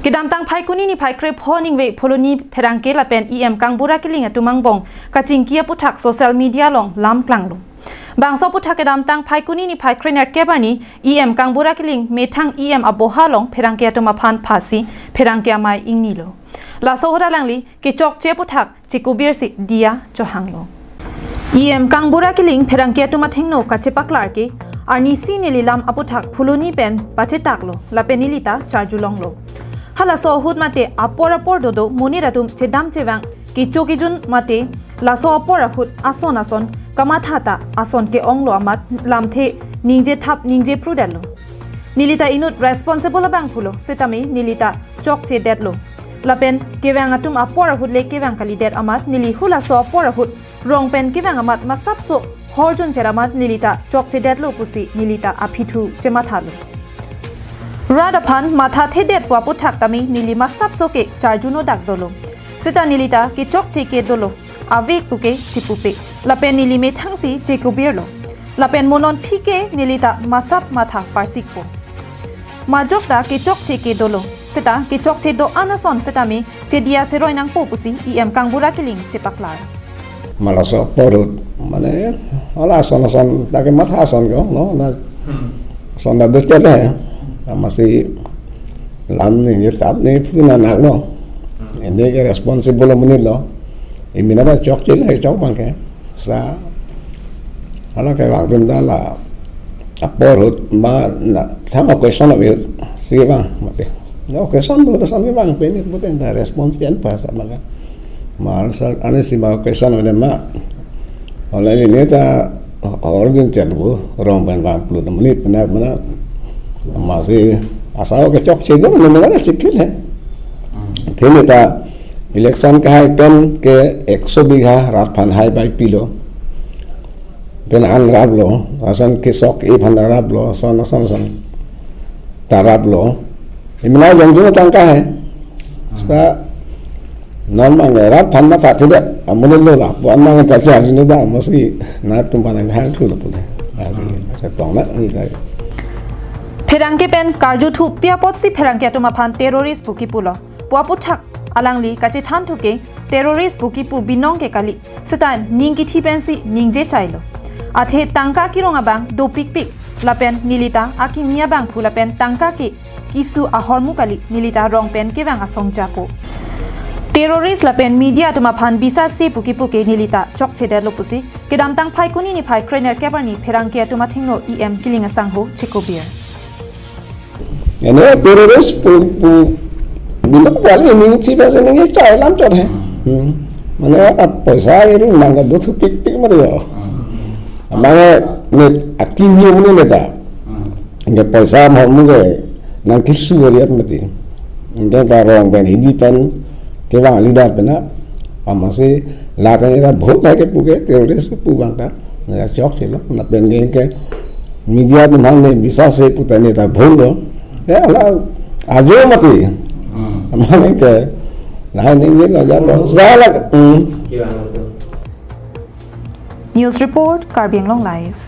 กิดามตังไพกุนีนี่ไพเครพอนิงเวพลนีเพรังเกละเป็นกังบุรากิลิงตุมังบงกะจิงเกียปุถักโซเชียลมีเดียลงล้ำกลางลงบางโซปุถักกิดามตังไพกุนีนี่ไพเครเนตเกบานีกังบุรากิลิงเมทังอโบฮาลงเพรังเกตุมาพันภาษีเพรังเกไมอิงนีโลลาโซฮดาลังลีกิจอกเจปุถักจิกูเบียร์สิเดียจอหังโลกังบุรากิลิงเพรังเกตุมาทิ้งโนกะเจปักลาร์เกอาร์นีซีเนลิลามอปุถักพลนีเป็นปัจเจตักโลลาเป็นนิลิตาชาร์จูลงโลฮัลโซฮุดมาเตอปอร์โดมุนีระดุมเชดัมเจวังกิโจกิจุนมาเตลาโซอปอร์ฮุดอาซอนกามาทาตาอาซอนเกองโลอามัดลามเทนิงเจทับนิงเจพรูเดลโลนิลิตาอินุด responsible บังพูโลเซตามีนิลิตาจอกเจเดดโลลาเป็นเกวังอาตุมอปอร์ฮุดเลเกวังคาลิเดดอามัดนิลิฮุลาโซอปอร์ฮุดรองเป็นเกวังอามัดมาซับโซฮอร์จุนเจรามัดนิลิตาจอกเจเดดโลปุสินิลิตาอภิทูเจมาทาโลราดพันมาทาเทเดตปัวปุถักตามีนิลิมาซับโซเกจาร์จูโนดักโดโลสิตานิลิตากิจอกเจเกโดโลอาเวกปุเกจิปุเปลาเป็นนิลิเมทังซีเจกูเบียร์โลลาเป็นโมนอนพีเกนิลิตามาซับมาทาปาร์ซิกโปมาจอกตากิจอกเจเกโดโลสิตากิจอกเจโดอานาซอนสิตามีเจดียาเซรอยนังปูปุซีกังบุรากิลิงเจปักลามาลาสปอรุดมันเนี่ยอะไรซอนตาเกมาทาซอนก็เนาะนะซอนดาดุเจเลยmasih lam ni tetap ni pun anak lo ini ke responsible menit lo ini ada cok cile cok bangke sa kalau kayak waktu dah lah apa rut ma sama question apa sih bang mati no question tu dah sampai bang ini bukan dah respons yang pas maka mal ane sih ma question ada ma oleh ini ta orang jalu orang bang 40 menit benar masih asal ke cok sih tu mana sikit है thế người ta election cái hai pen ke 100 bighah rat phan hai by pilo pen an rab lo asan ke sok e phan rab lo son ta rab lo imna jong jung tang ka hai sa non mang rab phan ma ta tidak amun lo la buan mang ta cha ni da masih na tumpan ang hang thu lo pun sa tong na ni saiเพรังเกเป็นการจุทุเปียปอดสิเพรังเกตุมาพันเทโรริสบุกิปุลปัวปุถักอลังลีกัจจิทันทุเกเทโรริสบุกิปุบินองเกกาลิสตานนิงกิทีเป็นสินิงเจใจโลอาเทตังกากิรงอบังโดปิกลาเป็นนิลิตาอากิมียบังพูลาเป็นตังกาเกกิสูอาฮอร์มุกาลินิลิตารองเป็นเกวังอาซองจาโปเทโรริสลาเป็นมีเดียตุมาพันบิซาซีบุกิปุเกนิลิตาจอกเชเดลโลปุสิเกดัมตังไพกุนีนิไพเครเนอร์แกบานีเพรังเกตุมาทิงโนกิลิงอสังโฮเชโกเบียini teroris bilang kali ini sih biasa ini cai lam cot है mana apa पैसा ini mangga dua tu pik mana ya mana ni akimnya mana ni ta ini पैसा mau mungkin nang kisu lihat mati ini ta orang ben hidupan kewang lidah benar masih latih ni ta बहुत lagi puke teroris pubang ta ni cok sih lo nak ben ni ke media tu mana bisa se putar ni ta बहुत lo ya lah ajo mati mana ke lain ini lah jalan salah News Report Karbiang Long Live